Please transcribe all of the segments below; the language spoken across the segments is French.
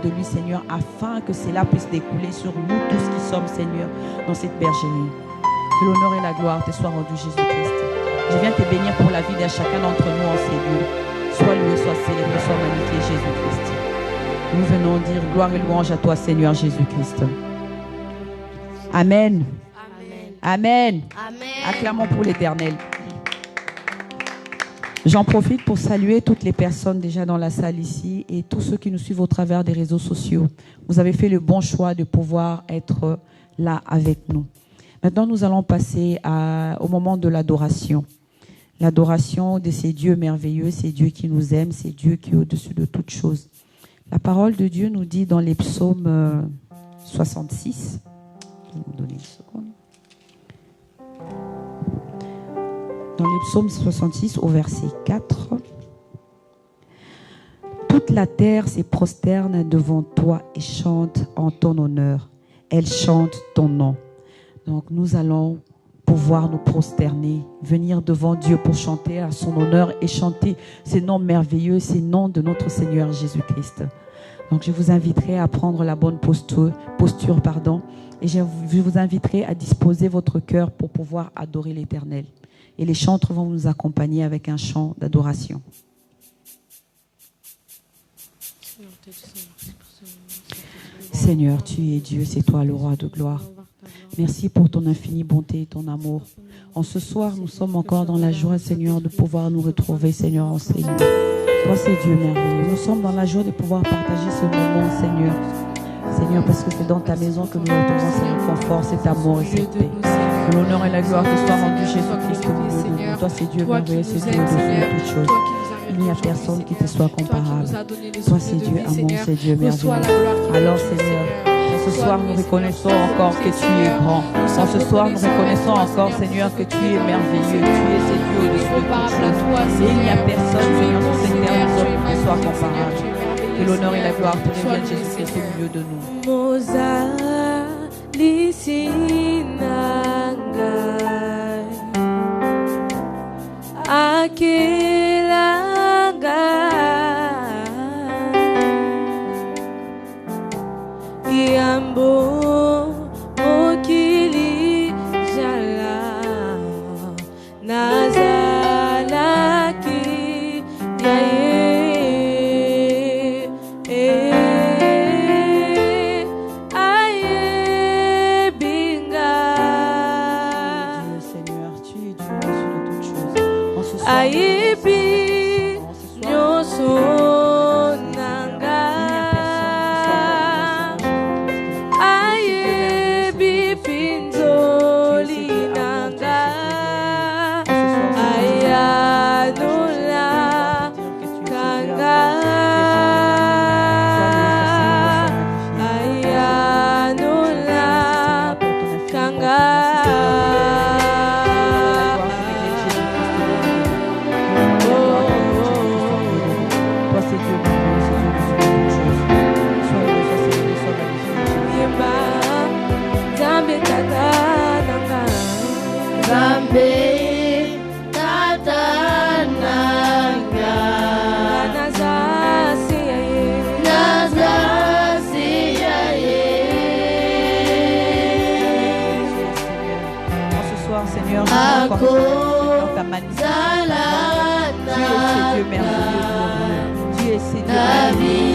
de lui, Seigneur, afin que cela puisse découler sur nous tous qui sommes, Seigneur, dans cette bergerie. Que l'honneur et la gloire te soient rendus, Jésus-Christ. Je viens te bénir pour la vie de chacun d'entre nous en ces lieux. Sois loué, sois célébré, sois magnifié, Jésus-Christ. Nous venons dire gloire et louange à toi, Seigneur Jésus-Christ. Amen. Amen. Amen. Acclamons pour l'Éternel. J'en profite pour saluer toutes les personnes déjà dans la salle ici et tous ceux qui nous suivent au travers des réseaux sociaux. Vous avez fait le bon choix de pouvoir être là avec nous. Maintenant, nous allons passer au moment de l'adoration. L'adoration de ces dieux merveilleux, ces dieux qui nous aiment, ces dieux qui sont au-dessus de toutes choses. La parole de Dieu nous dit dans les psaumes 66, je vais vous donner une seconde. Dans les psaumes 66 au verset 4, toute la terre se prosterne devant toi et chante en ton honneur. Elle chante ton nom. Donc nous allons pouvoir nous prosterner, venir devant Dieu pour chanter à son honneur et chanter ces noms merveilleux, ces noms de notre Seigneur Jésus-Christ. Donc je vous inviterai à prendre la bonne posture, et je vous inviterai à disposer votre cœur pour pouvoir adorer l'Éternel. Et les chantres vont nous accompagner avec un chant d'adoration. Seigneur, tu es Dieu, c'est toi le roi de gloire. Merci pour ton infinie bonté et ton amour. En ce soir, nous sommes encore dans la joie, Seigneur, de pouvoir nous retrouver, Seigneur, en ces lieux. Toi, c'est Dieu merveilleux. Nous sommes dans la joie de pouvoir partager ce moment, Seigneur. Seigneur, parce que c'est dans ta maison que nous retrouvons ce confort, cet amour et cette paix. Que l'honneur et la gloire te soient rendus, Jésus-Christ, au milieu de nous. Toi, c'est Dieu merveilleux, c'est Dieu au-dessus de toutes choses. Il n'y a personne qui te soit comparable. Toi, c'est Dieu amour, c'est Dieu merveilleux. Alors, Seigneur, ce soir, nous reconnaissons encore que tu es grand. En ce soir, nous reconnaissons encore, Seigneur, que tu es merveilleux. Tu es ce Dieu au-dessus de toutes choses. Et il n'y a personne, Seigneur, sur cette terre qui te soit comparable. Que l'honneur et la gloire te reviennent, Jésus-Christ, au milieu de nous. Yambo mokili jala nazalaki yaye aye binga. Seigneur, tu es Dieu au-dessus de toutes choses. En ce soir, aye bi nyoso. Seigneur, dans ta magnifique. Tu es ce Dieu merveilleux. Tu es ce Dieu merveilleux.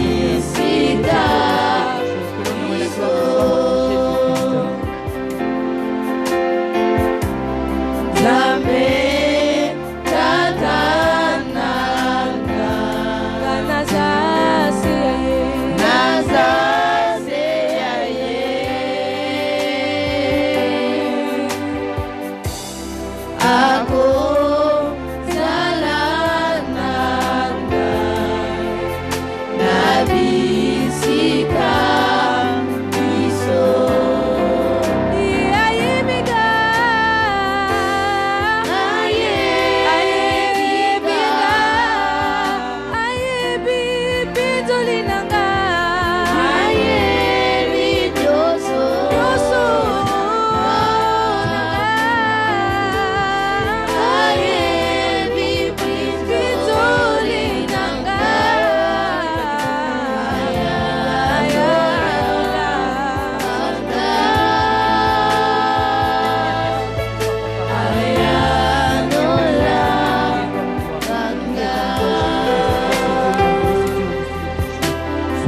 Nabi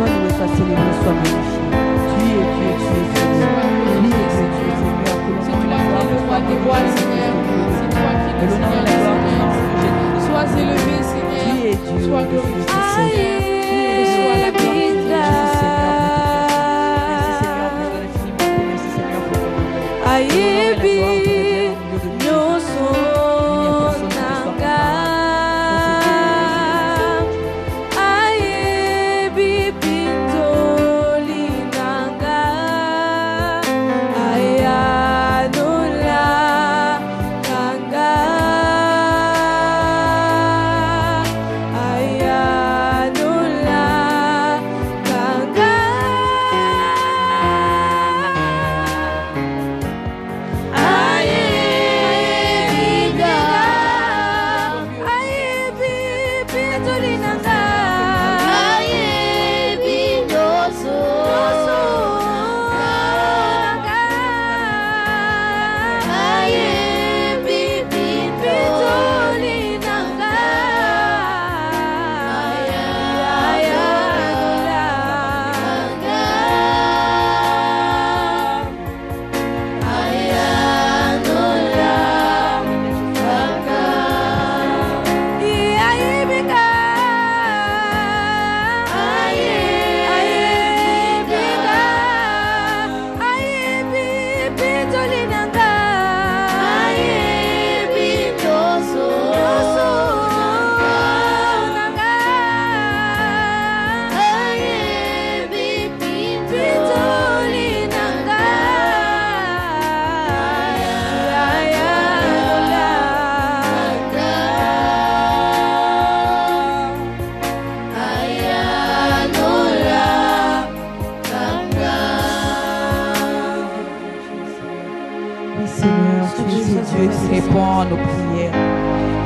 Sois loué, sois célébré, sois magnifié. Tu es Dieu, tu es Seigneur. Tu es Dieu, tu es Seigneur. Que l'honneur et la gloire le roi des rois, Seigneur. C'est toi qui que es le l'honneur et la Seigneur, gloire Seigneur. Sois élevé, Seigneur. Tu es Dieu. Sois Je glorifié. suis Seigneur. Reçois la gloire. Merci Seigneur pour ton infinité. Merci Seigneur pour ton amour. Ayebi, nyoso répond à nos prières.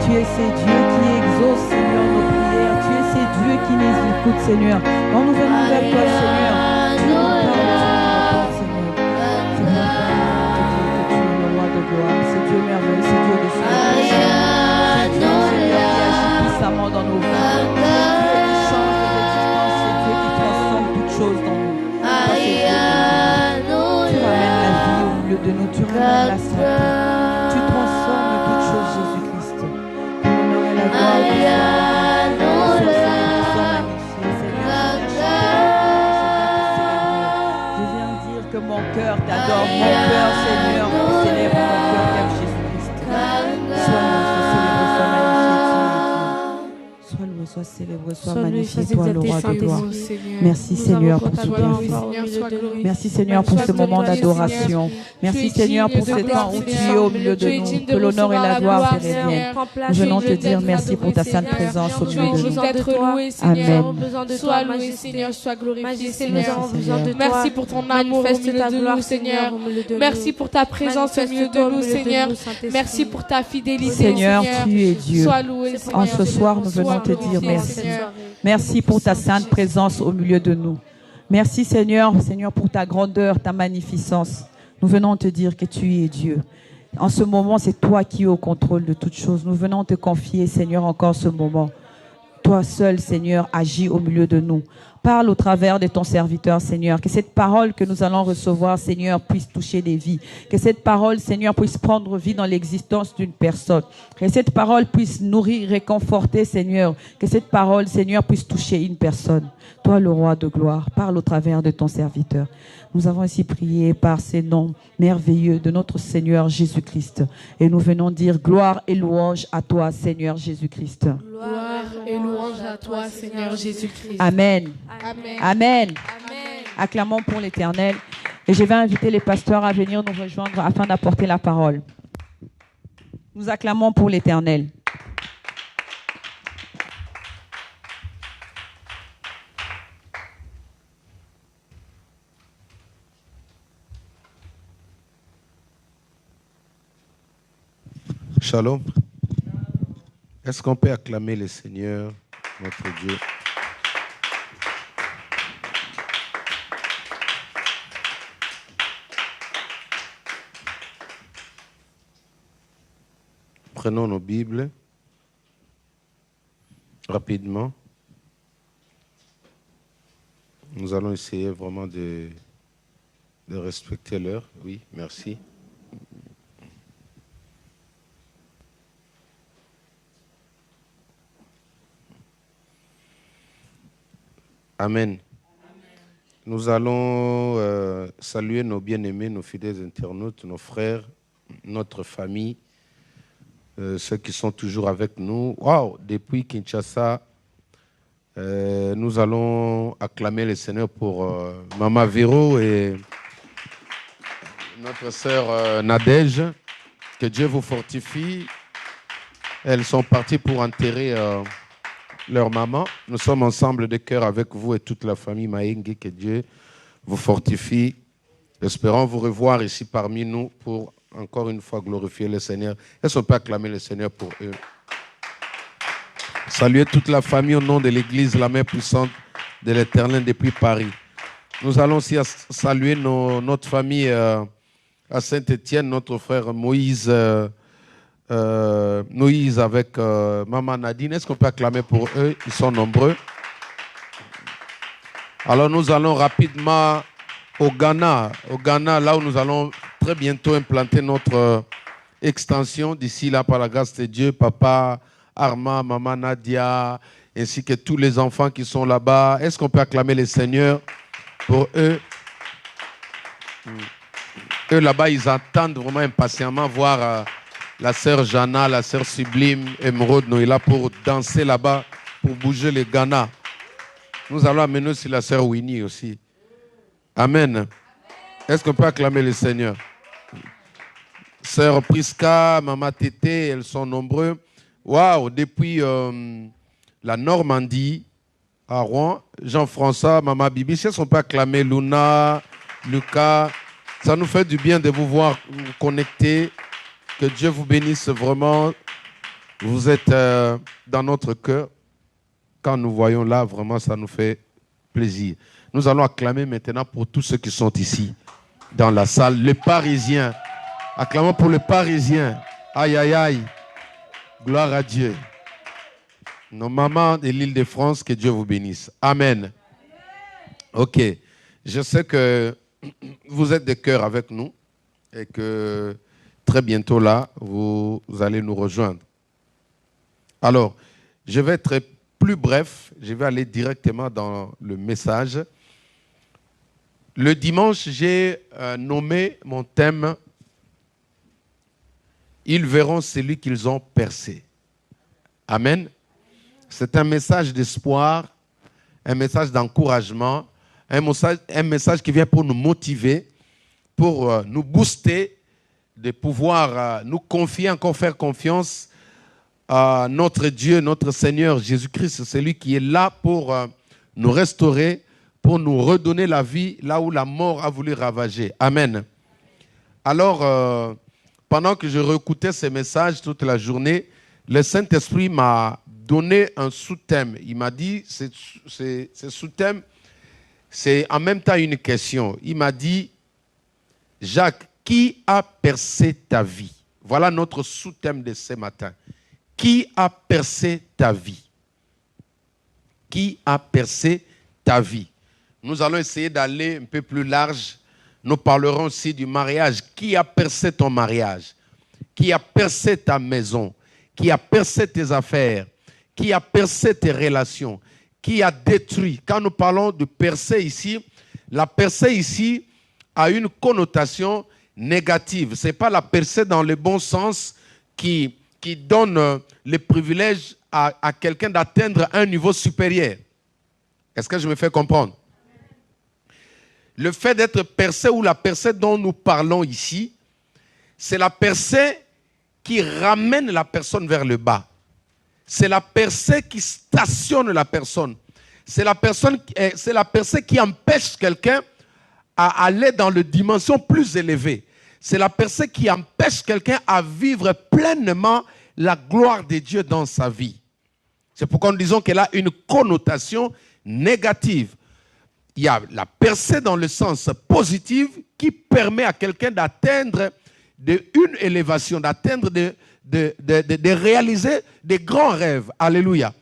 Tu es ce Dieu qui exauce, Seigneur, nos prières. Tu es ce Dieu qui nous écoute, Seigneur. Quand nous venons vers toi, Seigneur, tu nous parles, tu nous réponds, Seigneur. C'est pourquoi nous te disons que tu es le roi de gloire. C'est Dieu merveilleux, c'est Dieu de salut. C'est Dieu, Seigneur, qui agit puissamment dans nos vies. C'est Dieu qui change nos existences. C'est Dieu qui transforme toutes choses dans nous. Toi, c'est Dieu merveilleux. Tu ramènes la vie au milieu de nous. Tu ramènes la santé. Tu transformes toutes choses, Jésus-Christ. Que l'honneur et la gloire te soient magnifiés, Seigneur. Je viens dire que mon cœur t'adore, mon cœur, Seigneur, célèbre mon cœur, t'aime Jésus-Christ. Sois loué, sois célébré, sois magnifié, toi, le roi de gloire. Merci, Seigneur, pour ce bienfait. Merci, Seigneur, pour ce moment d'adoration. Merci, Seigneur, pour ce temps où tu es au milieu de nous. Que l'honneur et la gloire te reviennent. Nous venons te dire merci pour ta sainte présence au milieu de nous. Amen. Sois loué, Seigneur, sois glorifié, Seigneur. Seigneur. Merci pour ton amour au milieu de nous, Seigneur. Merci pour ta présence au milieu de nous, Seigneur. Merci pour ta fidélité, Seigneur, tu es Dieu. Sois loué, En ce soir, nous venons te dire merci. Merci pour ta sainte présence au milieu de nous. Merci, Seigneur, Seigneur, pour ta grandeur, ta magnificence. Nous venons te dire que tu es Dieu. En ce moment, c'est toi qui es au contrôle de toutes choses. Nous venons te confier, Seigneur, encore ce moment. Toi seul, Seigneur, agis au milieu de nous. Parle au travers de ton serviteur, Seigneur. Que cette parole que nous allons recevoir, Seigneur, puisse toucher des vies. Que cette parole, Seigneur, puisse prendre vie dans l'existence d'une personne. Que cette parole puisse nourrir, réconforter, Seigneur. Que cette parole, Seigneur, puisse toucher une personne. Toi, le roi de gloire, parle au travers de ton serviteur. Nous avons ici prié par ces noms merveilleux de notre Seigneur Jésus-Christ. Et nous venons dire gloire et louange à toi, Seigneur Jésus-Christ. Gloire et louange à toi, Seigneur Jésus-Christ. Amen. Amen. Amen. Amen. Acclamons pour l'Éternel. Et je vais inviter les pasteurs à venir nous rejoindre afin d'apporter la parole. Nous acclamons pour l'Éternel. Shalom. Est-ce qu'on peut acclamer le Seigneur, notre Dieu? Prenons nos Bibles rapidement. Nous allons essayer vraiment de respecter l'heure. Oui, merci. Amen. Nous allons saluer nos bien-aimés, nos fidèles internautes, nos frères, notre famille, ceux qui sont toujours avec nous. Wow, depuis Kinshasa, nous allons acclamer le Seigneur pour Maman Véro et notre sœur Nadège. Que Dieu vous fortifie. Elles sont parties pour enterrer leur maman. Nous sommes ensemble de cœur avec vous et toute la famille Maïngi. Que Dieu vous fortifie. Espérons vous revoir ici parmi nous pour encore une fois glorifier le Seigneur. Est-ce qu'on peut acclamer le Seigneur pour eux? Saluer toute la famille au nom de l'Église, la main puissante de l'Éternel depuis Paris. Nous allons aussi saluer notre famille à Saint-Étienne, notre frère Moïse, Moïse avec Maman Nadine. Est-ce qu'on peut acclamer pour eux? Ils sont nombreux. Alors nous allons rapidement au Ghana, là où nous allons très bientôt implanter notre extension. D'ici là, par la grâce de Dieu, Papa Arma, Maman Nadia, ainsi que tous les enfants qui sont là-bas. Est-ce qu'on peut acclamer le Seigneur pour eux? Eux là-bas, ils attendent vraiment impatiemment voir la sœur Jana, la sœur Sublime, Émeraude Noïla pour danser là-bas, pour bouger le Ghana. Nous allons amener aussi la sœur Winnie aussi. Amen. Est-ce qu'on peut acclamer le Seigneur? Sœur Prisca, Maman Tété, elles sont nombreux. Waouh, depuis la Normandie, à Rouen, Jean-François, Maman Bibi, est-ce qu'on peut acclamer Luna, Lucas? Ça nous fait du bien de vous voir vous connecter. Que Dieu vous bénisse vraiment. Vous êtes dans notre cœur. Quand nous voyons là, vraiment, ça nous fait plaisir. Nous allons acclamer maintenant pour tous ceux qui sont ici, dans la salle. Les Parisiens. Acclamons pour les Parisiens. Aïe, aïe, aïe. Gloire à Dieu. Nos mamans de l'île de France, que Dieu vous bénisse. Amen. Ok. Je sais que vous êtes de cœur avec nous et que très bientôt là, vous allez nous rejoindre. Alors, je vais être plus bref. Je vais aller directement dans le message. Le dimanche, j'ai nommé mon thème « Ils verront celui qu'ils ont percé ». Amen. C'est un message d'espoir, un message d'encouragement, un message qui vient pour nous motiver, pour nous booster, de pouvoir nous confier, encore faire confiance à notre Dieu, notre Seigneur Jésus-Christ, celui qui est là pour nous restaurer, pour nous redonner la vie là où la mort a voulu ravager. Amen. Alors, pendant que je réécoutais ces messages toute la journée, le Saint-Esprit m'a donné un sous-thème. Il m'a dit, ce sous-thème, c'est en même temps une question. Il m'a dit, Jacques, qui a percé ta vie? Voilà notre sous-thème de ce matin. Qui a percé ta vie? Qui a percé ta vie? Nous allons essayer d'aller un peu plus large. Nous parlerons aussi du mariage. Qui a percé ton mariage? Qui a percé ta maison? Qui a percé tes affaires? Qui a percé tes relations? Qui a détruit? Quand nous parlons de percée ici, la percée ici a une connotation négative. Ce n'est pas la percée dans le bon sens qui donne le privilège à quelqu'un d'atteindre un niveau supérieur. Est-ce que je me fais comprendre? Le fait d'être percé ou la percée dont nous parlons ici, c'est la percée qui ramène la personne vers le bas. C'est la percée qui stationne la personne. C'est la percée qui empêche quelqu'un à aller dans une dimension plus élevée. C'est la percée qui empêche quelqu'un à vivre pleinement la gloire de Dieu dans sa vie. C'est pourquoi nous disons qu'elle a une connotation négative. Il y a la percée dans le sens positif qui permet à quelqu'un d'atteindre une élévation, d'atteindre, de réaliser des grands rêves. Alléluia.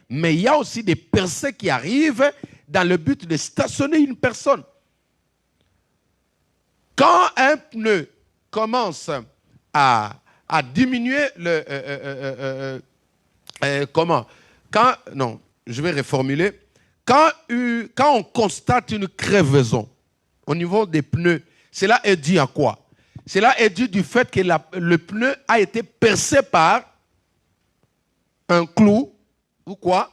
Mais il y a aussi des percées qui arrivent dans le but de stationner une personne. Quand un pneu commence à diminuer je vais reformuler. Quand on constate une crevaison au niveau des pneus, cela est dû à quoi? Cela est dû du fait que le pneu a été percé par un clou ou quoi?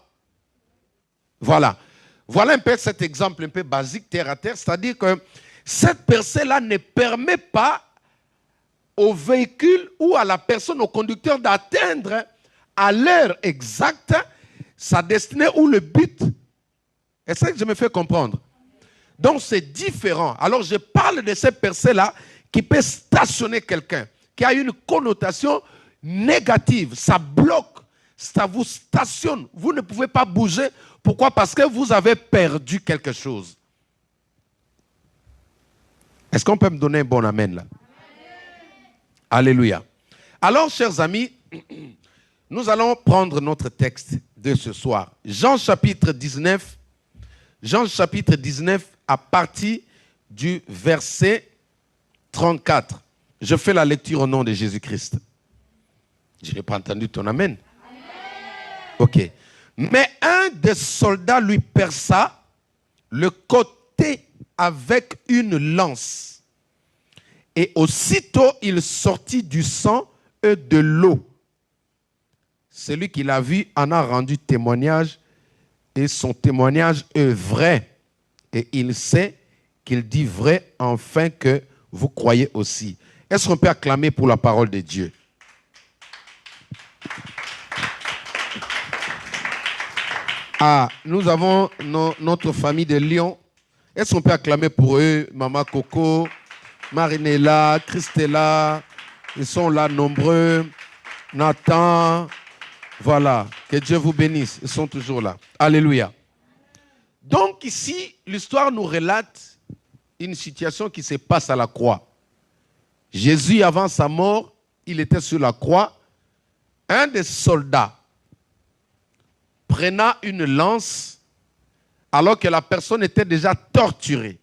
Voilà. Voilà un peu cet exemple un peu basique, terre à terre. C'est-à-dire que cette percée-là ne permet pas au véhicule ou à la personne, au conducteur d'atteindre à l'heure exacte sa destinée ou le but. Est-ce que je me fais comprendre? Donc c'est différent. Alors je parle de cette percée-là qui peut stationner quelqu'un, qui a une connotation négative. Ça bloque, ça vous stationne. Vous ne pouvez pas bouger. Pourquoi? Parce que vous avez perdu quelque chose. Est-ce qu'on peut me donner un bon amen là? Amen. Alléluia. Alors, chers amis, nous allons prendre notre texte de ce soir. Jean chapitre 19, à partir du verset 34. Je fais la lecture au nom de Jésus-Christ. Je n'ai pas entendu ton amen. Amen. Ok. Mais un des soldats lui perça le côté avec une lance. Et aussitôt il sortit du sang et de l'eau. Celui qui l'a vu en a rendu témoignage et son témoignage est vrai. Et il sait qu'il dit vrai afin que vous croyez aussi. Est-ce qu'on peut acclamer pour la parole de Dieu? Ah, nous avons notre famille de Lyon. Est-ce qu'on peut acclamer pour eux? Maman Coco, Marinella, Christella, ils sont là nombreux. Nathan, voilà, que Dieu vous bénisse. Ils sont toujours là. Alléluia. Donc ici, l'histoire nous relate une situation qui se passe à la croix. Jésus, avant sa mort, il était sur la croix. Un des soldats prenant une lance, alors que la personne était déjà torturée,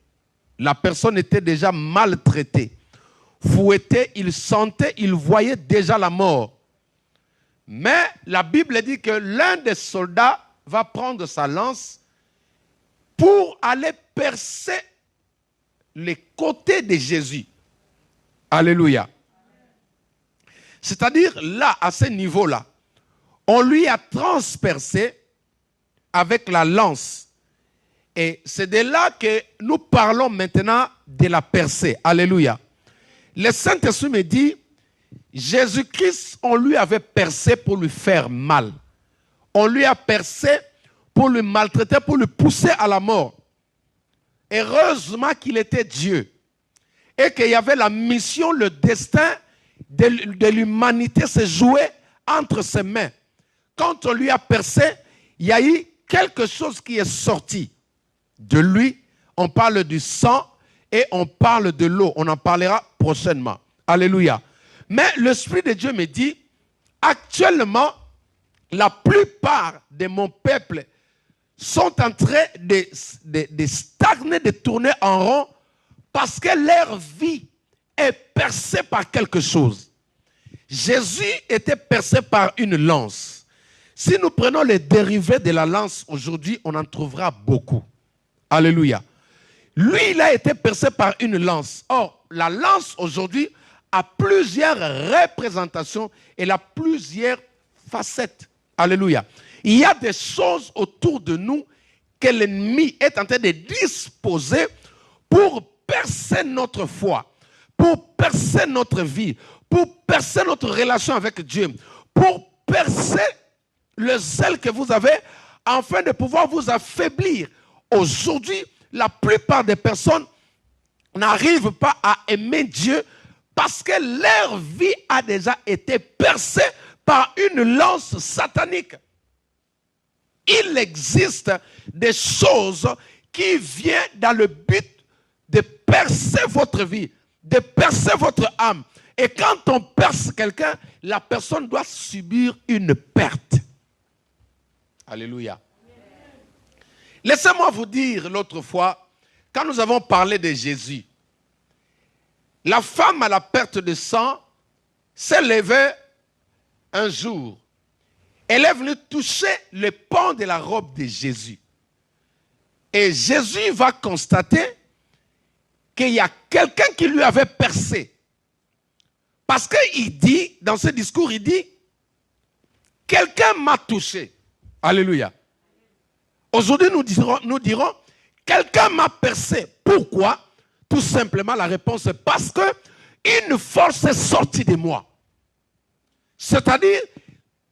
la personne était déjà maltraitée, fouettée, il sentait, il voyait déjà la mort. Mais la Bible dit que l'un des soldats va prendre sa lance pour aller percer les côtés de Jésus. Alléluia. C'est-à-dire là, à ce niveau-là, on lui a transpercé avec la lance. Et c'est de là que nous parlons maintenant de la percée. Alléluia. Le Saint-Esprit me dit, Jésus-Christ, on lui avait percé pour lui faire mal. On lui a percé pour le maltraiter, pour le pousser à la mort. Heureusement qu'il était Dieu et qu'il y avait la mission, le destin de l'humanité se jouait entre ses mains. Quand on lui a percé, il y a eu quelque chose qui est sorti de lui. On parle du sang et on parle de l'eau. On en parlera prochainement. Alléluia. Mais l'Esprit de Dieu me dit, actuellement, la plupart de mon peuple sont en train de stagner, de tourner en rond, parce que leur vie est percée par quelque chose. Jésus était percé par une lance. Si nous prenons les dérivés de la lance aujourd'hui, on en trouvera beaucoup. Alléluia. Lui, il a été percé par une lance. Or, la lance aujourd'hui a plusieurs représentations et elle a plusieurs facettes. Alléluia. Il y a des choses autour de nous que l'ennemi est en train de disposer pour percer notre foi, pour percer notre vie, pour percer notre relation avec Dieu, pour percer le zèle que vous avez afin de pouvoir vous affaiblir. Aujourd'hui, la plupart des personnes n'arrivent pas à aimer Dieu parce que leur vie a déjà été percée par une lance satanique. Il existe des choses qui viennent dans le but de percer votre vie, de percer votre âme. Et quand on perce quelqu'un, la personne doit subir une perte. Alléluia. Laissez-moi vous dire l'autre fois, quand nous avons parlé de Jésus, la femme à la perte de sang s'est levée un jour. Elle est venue toucher le pan de la robe de Jésus. Et Jésus va constater qu'il y a quelqu'un qui lui avait percé. Parce qu'il dit, dans ce discours, il dit, quelqu'un m'a touché. Alléluia. Aujourd'hui, nous dirons, quelqu'un m'a percé. Pourquoi? Tout simplement, la réponse est parce que une force est sortie de moi. C'est-à-dire,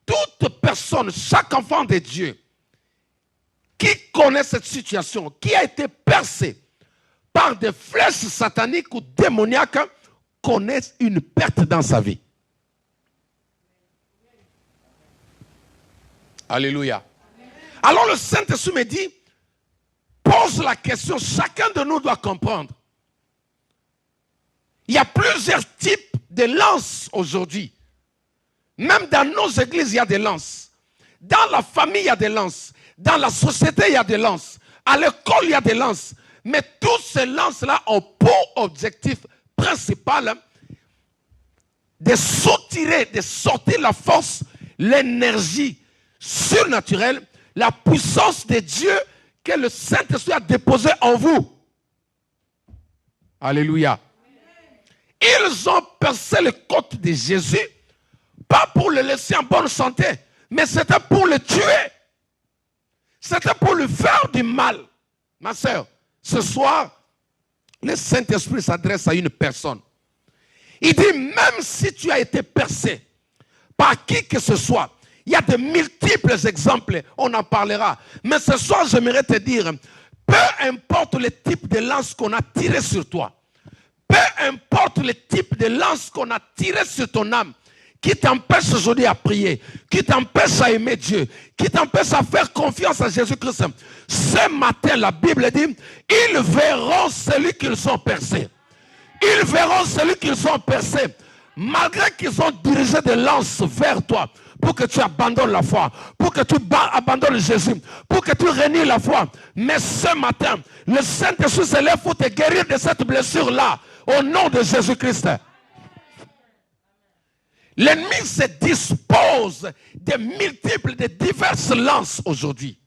toute personne, chaque enfant de Dieu, qui connaît cette situation, qui a été percé par des flèches sataniques ou démoniaques, connaît une perte dans sa vie. Alléluia. Alors le Saint-Esprit me dit, pose la question, chacun de nous doit comprendre. Il y a plusieurs types de lances aujourd'hui. Même dans nos églises, il y a des lances. Dans la famille, il y a des lances. Dans la société, il y a des lances. À l'école, il y a des lances. Mais toutes ces lances-là ont pour objectif principal de soutirer, de sortir la force, l'énergie surnaturelle, la puissance de Dieu que le Saint-Esprit a déposée en vous. Alléluia. Ils ont percé les côtes de Jésus, pas pour le laisser en bonne santé, mais c'était pour le tuer. C'était pour lui faire du mal. Ma sœur, ce soir, le Saint-Esprit s'adresse à une personne. Il dit, même si tu as été percé par qui que ce soit, il y a de multiples exemples, on en parlera. Mais ce soir, j'aimerais te dire, peu importe le type de lance qu'on a tiré sur toi, peu importe le type de lance qu'on a tiré sur ton âme, qui t'empêche aujourd'hui à prier, qui t'empêche à aimer Dieu, qui t'empêche à faire confiance à Jésus-Christ. Ce matin, la Bible dit, ils verront celui qu'ils ont percé. Ils verront celui qu'ils ont percé, malgré qu'ils ont dirigé des lances vers toi, pour que tu abandonnes la foi, pour que tu abandonnes Jésus, pour que tu renies la foi. Mais ce matin, le Saint-Esprit se lève pour te guérir de cette blessure-là, au nom de Jésus-Christ. L'ennemi se dispose de multiples, de diverses lances aujourd'hui.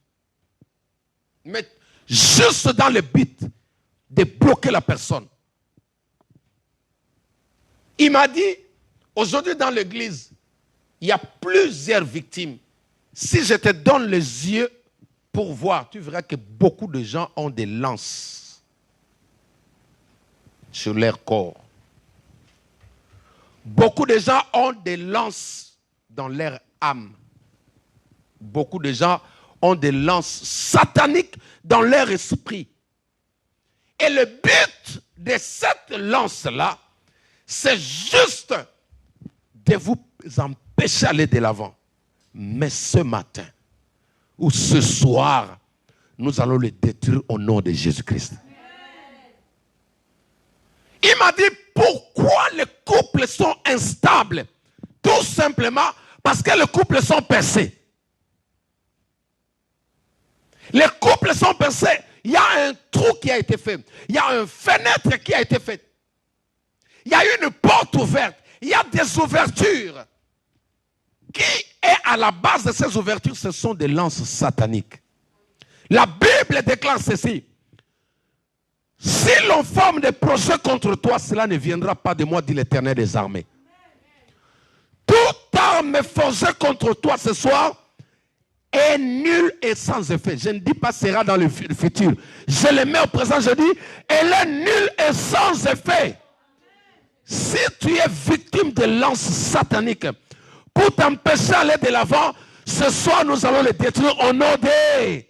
Mais juste dans le but de bloquer la personne. Il m'a dit, aujourd'hui dans l'église, il y a plusieurs victimes. Si je te donne les yeux pour voir, tu verras que beaucoup de gens ont des lances sur leur corps. Beaucoup de gens ont des lances dans leur âme. Beaucoup de gens ont des lances sataniques dans leur esprit. Et le but de cette lance-là, c'est juste de vous empêcher d'aller de l'avant. Mais ce matin, ou ce soir, nous allons le détruire au nom de Jésus-Christ. Il m'a dit, pourquoi les couples sont instables? Tout simplement parce que les couples sont percés. Les couples sont percés. Il y a un trou qui a été fait. Il y a une fenêtre qui a été faite. Il y a une porte ouverte. Il y a des ouvertures. Qui est à la base de ces ouvertures? Ce sont des lances sataniques. La Bible déclare ceci. Si l'on forme des projets contre toi, cela ne viendra pas de moi, dit l'Éternel des armées. Toute arme forgée contre toi ce soir est nulle et sans effet. Je ne dis pas sera dans le futur. Je le mets au présent, je dis, elle est nulle et sans effet. Si tu es victime de lances sataniques, pour t'empêcher d'aller de l'avant, ce soir nous allons les détruire au nom de...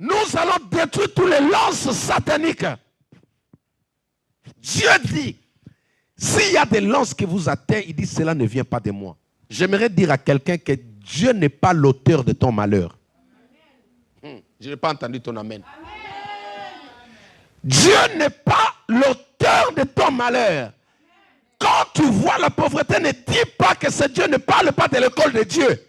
Nous allons détruire tous les lances sataniques. Dieu dit, s'il y a des lances qui vous atteignent, il dit, cela ne vient pas de moi. J'aimerais dire à quelqu'un que Dieu n'est pas l'auteur de ton malheur. Je n'ai pas entendu ton amen. Dieu n'est pas l'auteur de ton malheur. Quand tu vois la pauvreté, ne dis pas que ce Dieu ne parle pas de l'école de Dieu.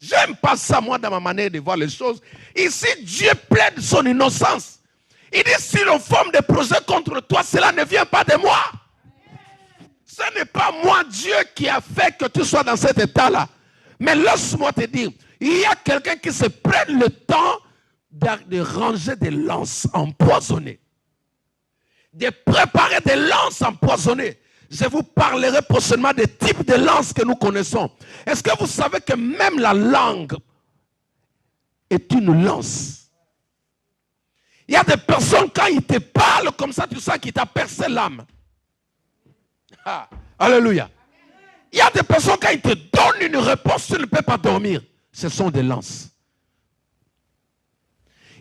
J'aime pas ça, moi, dans ma manière de voir les choses. Ici, Dieu plaide son innocence. Il dit, si l'on forme des projets contre toi, cela ne vient pas de moi. Ce n'est pas moi, Dieu, qui a fait que tu sois dans cet état-là. Mais laisse-moi te dire, il y a quelqu'un qui se prenne le temps de ranger des lances empoisonnées. De préparer des lances empoisonnées. Je vous parlerai prochainement des types de lances que nous connaissons. Est-ce que vous savez que même la langue est une lance? Il y a des personnes, quand ils te parlent comme ça, tu sens qu'ils t'a percé l'âme. Ah, alléluia. Il y a des personnes, quand ils te donnent une réponse, tu ne peux pas dormir. Ce sont des lances.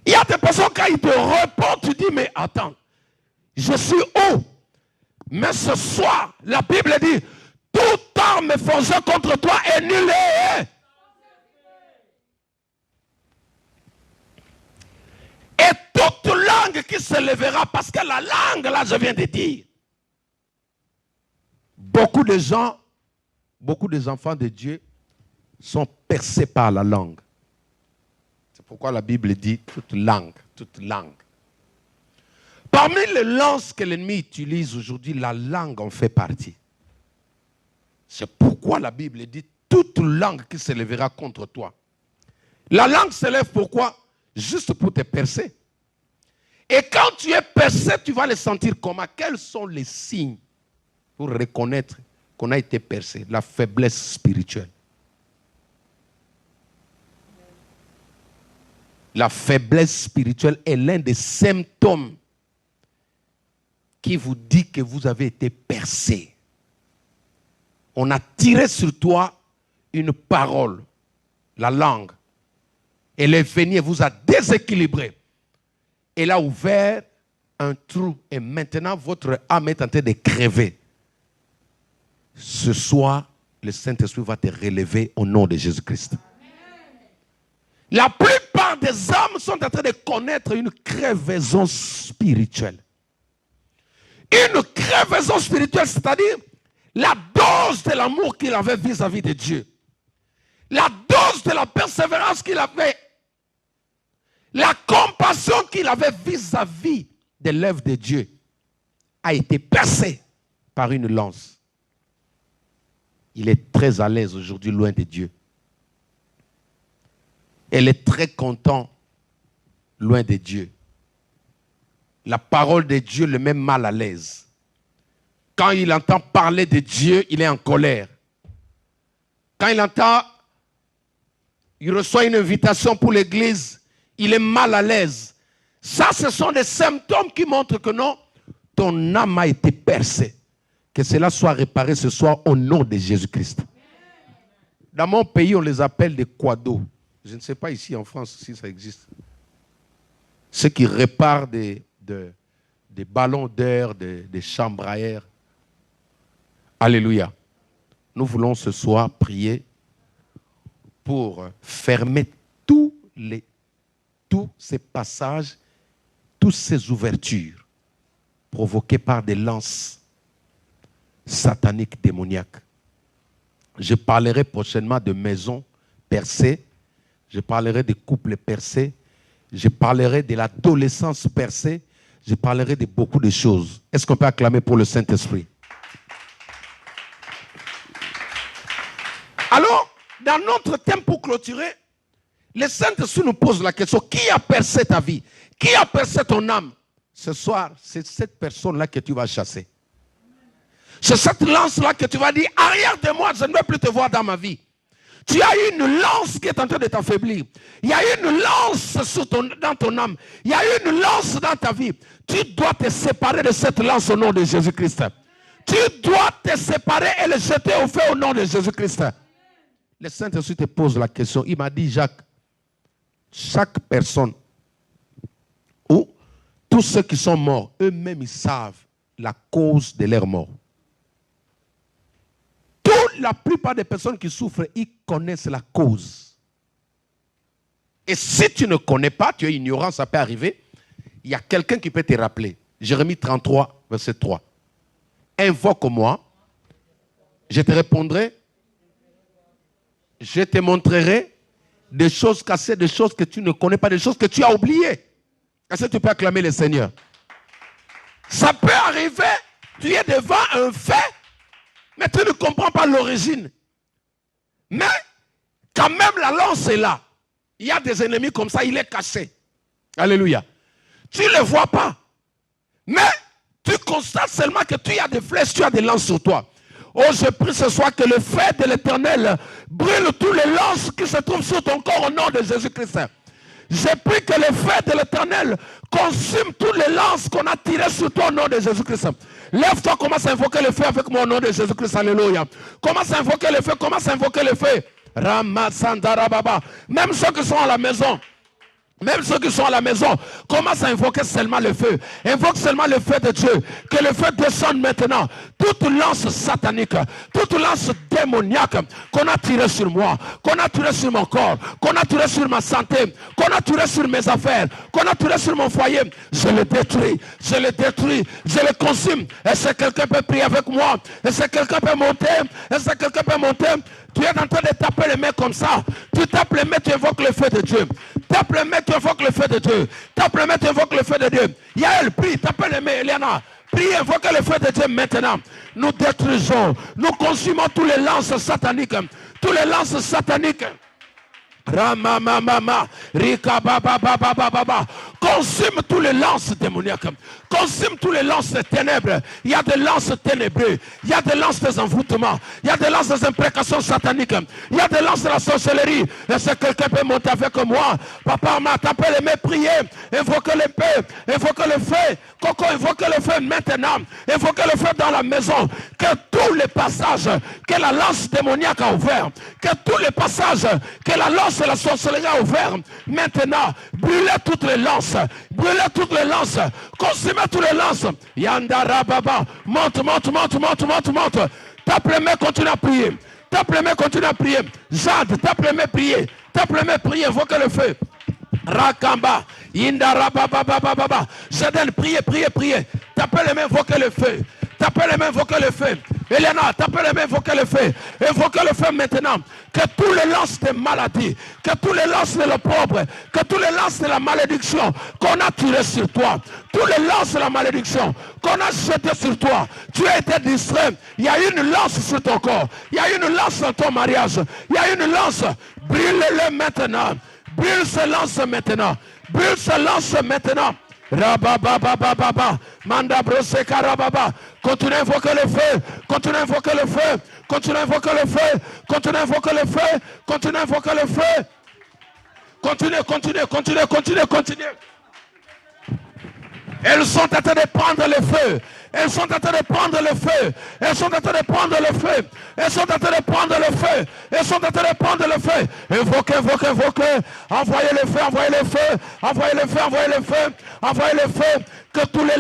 Il y a des personnes, quand ils te répondent, tu dis, mais attends, je suis où? Mais ce soir, la Bible dit, toute arme forgée contre toi est nulle. Et toute langue qui se lèvera, parce que la langue, là, je viens de dire. Beaucoup de gens, beaucoup des enfants de Dieu sont percés par la langue. C'est pourquoi la Bible dit toute langue, toute langue. Parmi les lances que l'ennemi utilise aujourd'hui, la langue en fait partie. C'est pourquoi la Bible dit toute langue qui se lèvera contre toi. La langue se lève pourquoi? Juste pour te percer. Et quand tu es percé, tu vas le sentir comment? Quels sont les signes pour reconnaître qu'on a été percé? La faiblesse spirituelle. La faiblesse spirituelle est l'un des symptômes qui vous dit que vous avez été percé. On a tiré sur toi une parole, la langue. Elle est venue et vous a déséquilibré. Elle a ouvert un trou et maintenant votre âme est en train de crever. Ce soir, le Saint-Esprit va te relever au nom de Jésus-Christ. La plupart des âmes sont en train de connaître une crevaison spirituelle. Une crevaison spirituelle, c'est-à-dire la dose de l'amour qu'il avait vis-à-vis de Dieu. La dose de la persévérance qu'il avait. La compassion qu'il avait vis-à-vis de l'œuvre de Dieu a été percée par une lance. Il est très à l'aise aujourd'hui loin de Dieu. Elle est très content loin de Dieu. La parole de Dieu le met mal à l'aise. Quand il entend parler de Dieu, il est en colère. Quand il reçoit une invitation pour l'église, il est mal à l'aise. Ça, ce sont des symptômes qui montrent que non, ton âme a été percée. Que cela soit réparé ce soir au nom de Jésus-Christ. Dans mon pays, on les appelle des quados. Je ne sais pas ici en France si ça existe. Ceux qui réparent des ballons d'air, des chambres à air. Alléluia. Nous voulons ce soir prier pour fermer tous ces passages, toutes ces ouvertures provoquées par des lances sataniques démoniaques. Je parlerai prochainement de maisons percées, je parlerai de couples percés, je parlerai de l'adolescence percée, je parlerai de beaucoup de choses. Est-ce qu'on peut acclamer pour le Saint-Esprit? Alors, dans notre thème pour clôturer, le Saint-Esprit nous pose la question, qui a percé ta vie? Qui a percé ton âme? Ce soir, c'est cette personne-là que tu vas chasser. C'est cette lance-là que tu vas dire, arrière de moi, je ne veux plus te voir dans ma vie. Tu as une lance qui est en train de t'affaiblir. Il y a une lance dans ton âme. Il y a une lance dans ta vie. Tu dois te séparer de cette lance au nom de Jésus-Christ. Tu dois te séparer et le jeter au feu au nom de Jésus-Christ. Le Saint-Esprit te pose la question. Il m'a dit, Jacques, chaque personne, ou tous ceux qui sont morts, eux-mêmes, ils savent la cause de leur mort. La plupart des personnes qui souffrent, ils connaissent la cause. Et si tu ne connais pas, tu es ignorant, ça peut arriver, il y a quelqu'un qui peut te rappeler. Jérémie 33, verset 3. Invoque-moi, je te répondrai, je te montrerai des choses cassées, des choses que tu ne connais pas, des choses que tu as oubliées. Est-ce que tu peux acclamer le Seigneur? Ça peut arriver, tu es devant un fait, mais tu ne comprends pas l'origine. Mais quand même la lance est là. Il y a des ennemis comme ça, il est caché. Alléluia. Tu ne le vois pas. Mais tu constates seulement que tu as des flèches, tu as des lances sur toi. Oh, je prie ce soir que le feu de l'Éternel brûle tous les lances qui se trouvent sur ton corps au nom de Jésus-Christ. Je prie que le feu de l'Éternel consume tous les lances qu'on a tirées sur toi au nom de Jésus-Christ. Lève-toi, commence à invoquer le feu avec moi au nom de Jésus-Christ. Alléluia. Commence à invoquer le feu, commence à invoquer le feu. Ramasandarababa. Même ceux qui sont à la maison. Même ceux qui sont à la maison, commencent à invoquer seulement le feu. Invoque seulement le feu de Dieu. Que le feu descende maintenant. Toute lance satanique, toute lance démoniaque qu'on a tirée sur moi, qu'on a tirée sur mon corps, qu'on a tirée sur ma santé, qu'on a tirée sur mes affaires, qu'on a tirée sur mon foyer, je le détruis, je le détruis, je le consume. Est-ce que quelqu'un peut prier avec moi? Est-ce que quelqu'un peut monter? Est-ce que quelqu'un peut monter? Tu es en train de taper les mains comme ça. Tu tapes les mains, tu invoques le feu de Dieu. Tape les mains, tu invoques le feu de Dieu. Tape les mains, tu invoques le feu de Dieu. Yael, prie, tape les mains, Eliana. Prie, invoque le feu de Dieu maintenant. Nous détruisons, nous consumons tous les lances sataniques. Tous les lances sataniques. Ramamamama, Rika Baba Baba Baba. Consume tous les lances démoniaques. Consume tous les lances des ténèbres. Il y a des lances ténébreuses. Il y a des lances des envoûtements. Il y a des lances des imprécations sataniques. Il y a des lances de la sorcellerie. Est-ce que quelqu'un peut monter avec moi? Papa m'a tapé les mains, prier. Invoquez le feu. Invoquez le feu. Coco, invoquez le feu maintenant. Invoquez le feu dans la maison. Que tous les passages que la lance démoniaque a ouvert. Que tous les passages que la lance de la sorcellerie a ouvert. Maintenant, brûlez toutes les lances. Brûlez toutes les lances. Consumez toutes les lances. Yandara Baba. Monte, monte, monte, monte, monte, monte. Tape les mains, continue à prier. Tape les mains, continue à prier. Jade, tape les mains, prier. Tape les mains, prier. Invoquez le feu. Rakamba. Indara Baba Baba Baba. Jadel, priez, priez, priez. Tapez les mains, invoquez le feu. Tapez les mains, invoquez le feu. Eliana, tapez les mains, invoquez le feu. Invoquez le feu maintenant. Que tous les lances de maladie, que tous les lances de l'opprobre, que tous les lances de la malédiction qu'on a tiré sur toi, tous les lances de la malédiction qu'on a jeté sur toi, tu as été distrait. Il y a une lance sur ton corps. Il y a une lance dans ton mariage. Il y a une lance. Brûle-le maintenant. Brûle ce lance maintenant. Brûle ce lance maintenant. Rabababababa, Manda Brose Karababa. Continue à invoquer le feu. Continue à invoquer le feu. Continue à invoquer le feu. Continue à invoquer le feu. Continue à invoquer le feu. Continue, continue, continue, continue, continue. Elles sont en train de prendre le feu. Elles sont en train de prendre le feu. Elles sont en train de prendre le feu. Elles sont en train de prendre le feu. Elles sont en train de prendre le feu. Invoquez, invoquez, invoquez. Envoyez le feu, envoyez le feu. Envoyez le feu, envoyez le feu. Envoyez le feu. Que tous les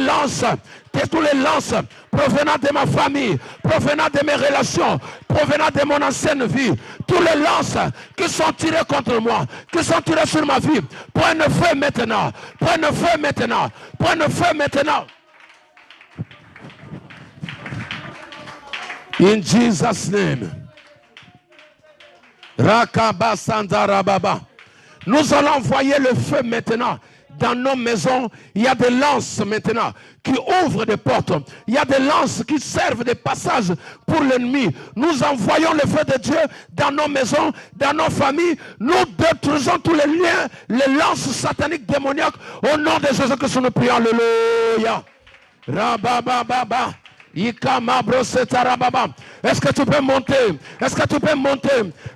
lances provenant de ma famille, provenant de mes relations, provenant de mon ancienne vie, tous les lances qui sont tirées contre moi, qui sont tirées sur ma vie, prennent feu maintenant. Prennent feu maintenant. Prennent feu maintenant. In Jesus' name. Rakaba Sandarababa. Nous allons envoyer le feu maintenant. Dans nos maisons, il y a des lances maintenant qui ouvrent des portes. Il y a des lances qui servent de passage pour l'ennemi. Nous envoyons le feu de Dieu dans nos maisons, dans nos familles. Nous détruisons tous les liens, les lances sataniques démoniaques. Au nom de Jésus que nous prions. Alléluia. Rabababa. Est-ce que tu peux monter? Est-ce que tu peux monter?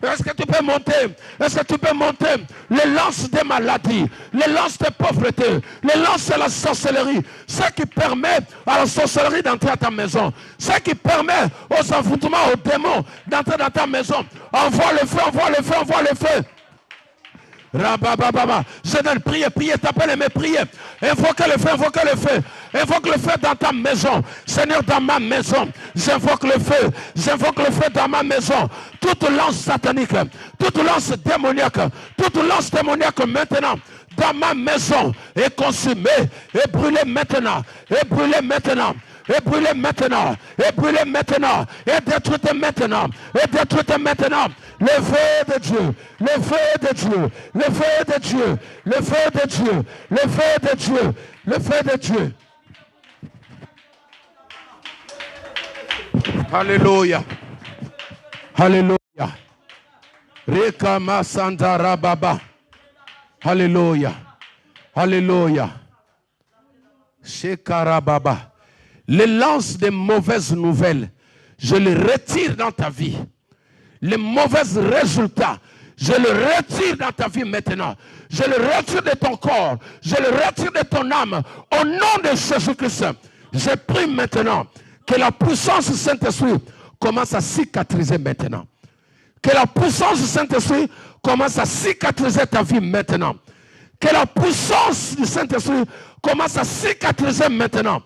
Est-ce que tu peux monter? Est-ce que tu peux monter? Les lances des maladies, les lances de pauvreté, les lances de la sorcellerie, ce qui permet à la sorcellerie d'entrer à ta maison, ce qui permet aux envoûtements, aux démons d'entrer dans ta maison. Envoie le feu, envoie le feu, envoie le feu. Rabababa. Je donne, priez, priez, tapez les mains, priez. Invoquez le feu, invoquez le feu. Invoque le feu dans ta maison. Seigneur, dans ma maison, j'invoque le feu. J'invoque le feu dans ma maison. Toute lance satanique, toute lance démoniaque maintenant, dans ma maison, est consumée, est brûlée maintenant, est brûlée maintenant. et brûlez maintenant, et brûlez maintenant, et détruisez maintenant, et détruisez maintenant. Le feu de Dieu, le feu de Dieu, le feu de Dieu, le feu de Dieu, le feu de Dieu, le feu de Dieu. Alléluia. Alléluia. Rekama Sandara Baba. Alléluia. Alléluia. Shekara Baba. Les lances des mauvaises nouvelles, je les retire dans ta vie. Les mauvais résultats, je le retire dans ta vie maintenant. Je le retire de ton corps. Je le retire de ton âme. Au nom de Jésus-Christ, je prie maintenant que la puissance du Saint-Esprit commence à cicatriser maintenant. Que la puissance du Saint-Esprit commence à cicatriser ta vie maintenant. Que la puissance du Saint-Esprit commence à cicatriser maintenant.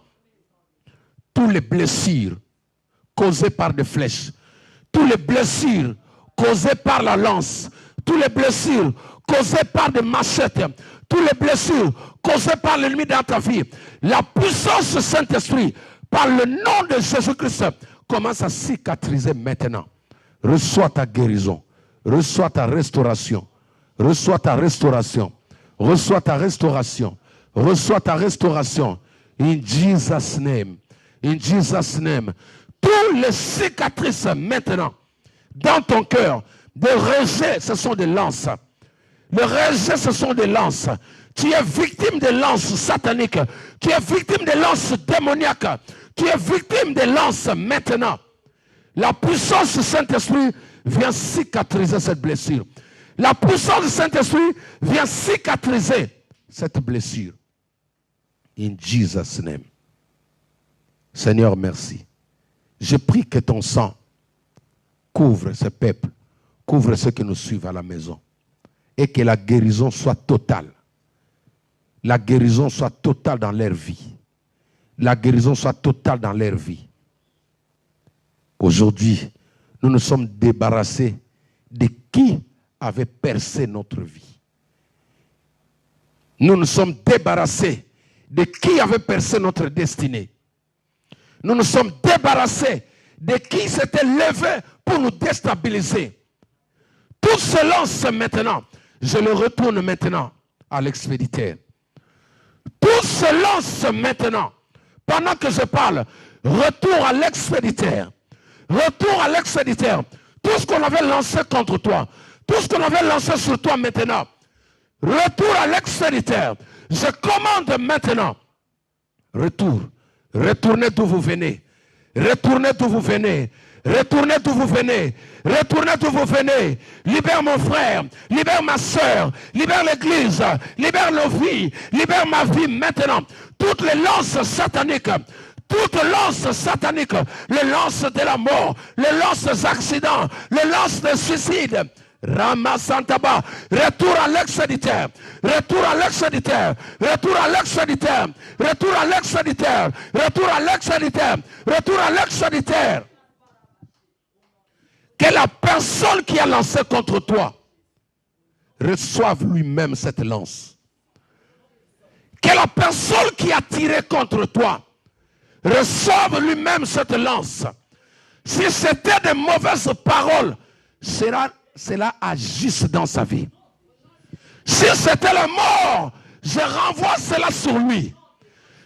Tous les blessures causées par des flèches, tous les blessures causées par la lance, tous les blessures causées par des machettes, tous les blessures causées par l'ennemi dans ta vie, la puissance du Saint-Esprit, par le nom de Jésus-Christ, commence à cicatriser maintenant. Reçois ta guérison, reçois ta restauration, reçois ta restauration, reçois ta restauration, reçois ta restauration. In Jesus' name, in Jesus' name. Tous les cicatrices maintenant, dans ton cœur, de rejet, ce sont des lances. Le rejet, ce sont des lances. Tu es victime des lances sataniques. Tu es victime des lances démoniaques. Tu es victime des lances maintenant. La puissance du Saint-Esprit vient cicatriser cette blessure. La puissance du Saint-Esprit vient cicatriser cette blessure. In Jesus' name. Seigneur, merci. Je prie que ton sang couvre ce peuple, couvre ceux qui nous suivent à la maison. Et que la guérison soit totale. La guérison soit totale dans leur vie. La guérison soit totale dans leur vie. Aujourd'hui, nous nous sommes débarrassés de qui avait percé notre vie. Nous nous sommes débarrassés de qui avait percé notre destinée. Nous nous sommes débarrassés de qui s'était levé pour nous déstabiliser. Tout se lance maintenant. Je le retourne maintenant à l'expéditeur. Tout se lance maintenant. Pendant que je parle, retour à l'expéditeur. Retour à l'expéditeur. Tout ce qu'on avait lancé contre toi, tout ce qu'on avait lancé sur toi maintenant, retour à l'expéditeur. Je commande maintenant. Retour. Retournez d'où vous venez. Retournez d'où vous venez. Retournez d'où vous venez. Retournez d'où vous venez. Libère mon frère. Libère ma soeur. Libère l'église. Libère nos vies. Libère ma vie maintenant. Toutes les lances sataniques. Toutes lances sataniques. Les lances de la mort. Les lances des accidents. Les lances des suicides. Ramasantaba, retour à l'expéditeur, retour à l'expéditeur, retour à l'expéditeur, retour à l'expéditeur, retour à l'expéditeur, retour à l'expéditeur. Que la personne qui a lancé contre toi reçoive lui-même cette lance. Que la personne qui a tiré contre toi reçoive lui-même cette lance. Si c'était de mauvaises paroles, cela agisse dans sa vie. Si c'était la mort, je renvoie cela sur lui.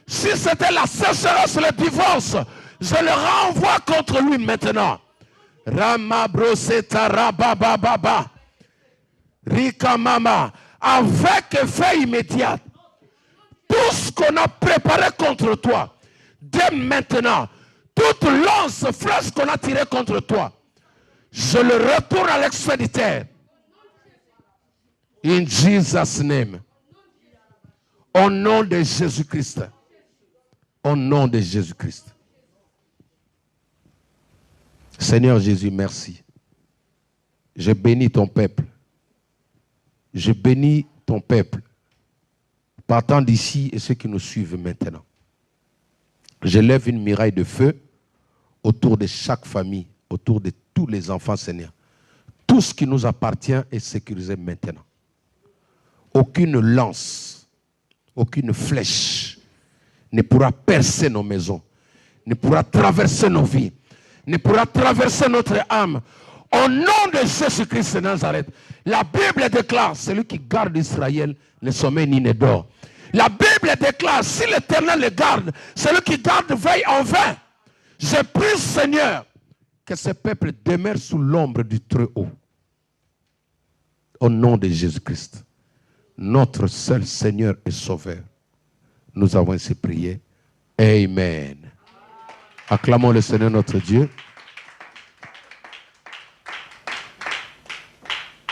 Si c'était la sécheresse, le divorce, je le renvoie contre lui maintenant. Ramabroseta rabababa. Rikamama. Avec effet immédiat. Tout ce qu'on a préparé contre toi, dès maintenant, toute lance, flèche qu'on a tirée contre toi, je le retourne à l'expéditeur. In Jesus' name. Au nom de Jésus-Christ. Au nom de Jésus-Christ. Seigneur Jésus, merci. Je bénis ton peuple. Je bénis ton peuple. Partant d'ici et ceux qui nous suivent maintenant. Je lève une muraille de feu autour de chaque famille, autour de tous les enfants, Seigneur. Tout ce qui nous appartient est sécurisé maintenant. Aucune lance, aucune flèche ne pourra percer nos maisons, ne pourra traverser nos vies, ne pourra traverser notre âme. Au nom de Jésus-Christ de Nazareth, la Bible déclare, celui qui garde Israël ne sommeille ni ne dort. La Bible déclare, si l'Éternel le garde, celui qui garde veille en vain. Je prie, Seigneur, que ce peuple demeure sous l'ombre du Très-Haut. Au nom de Jésus-Christ, notre seul Seigneur et Sauveur, nous avons ainsi prié. Amen. Acclamons le Seigneur notre Dieu.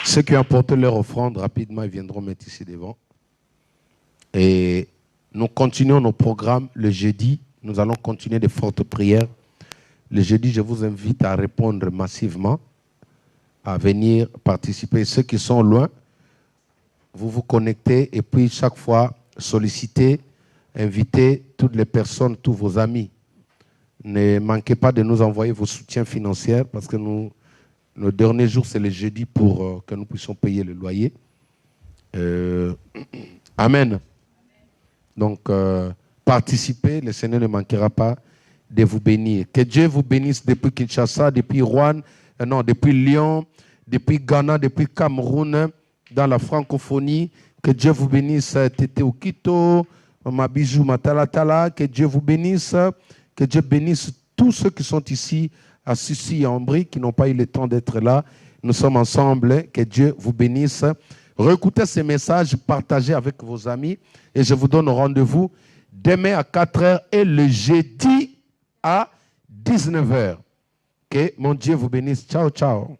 Ceux qui ont apporté leur offrande, rapidement, ils viendront mettre ici devant. Et nous continuons nos programmes le jeudi. Nous allons continuer de fortes prières. Le jeudi, je vous invite à répondre massivement, à venir participer. Ceux qui sont loin, vous vous connectez et puis chaque fois, sollicitez, invitez toutes les personnes, tous vos amis. Ne manquez pas de nous envoyer vos soutiens financiers parce que le dernier jour, c'est le jeudi pour que nous puissions payer le loyer. Amen. Donc, participez, le Seigneur ne manquera pas de vous bénir. Que Dieu vous bénisse depuis Kinshasa, depuis Rouen, depuis Lyon, depuis Ghana, depuis Cameroun, dans la francophonie. Que Dieu vous bénisse, Tété Okito, Mabijou Matalatala. Que Dieu vous bénisse. Que Dieu bénisse tous ceux qui sont ici, à Sissi et Ambry, qui n'ont pas eu le temps d'être là. Nous sommes ensemble. Que Dieu vous bénisse. Réécoutez ces messages, partagez avec vos amis. Et je vous donne rendez-vous demain à 4h et le jeudi à 19h. Que mon Dieu vous bénisse. Ciao, ciao.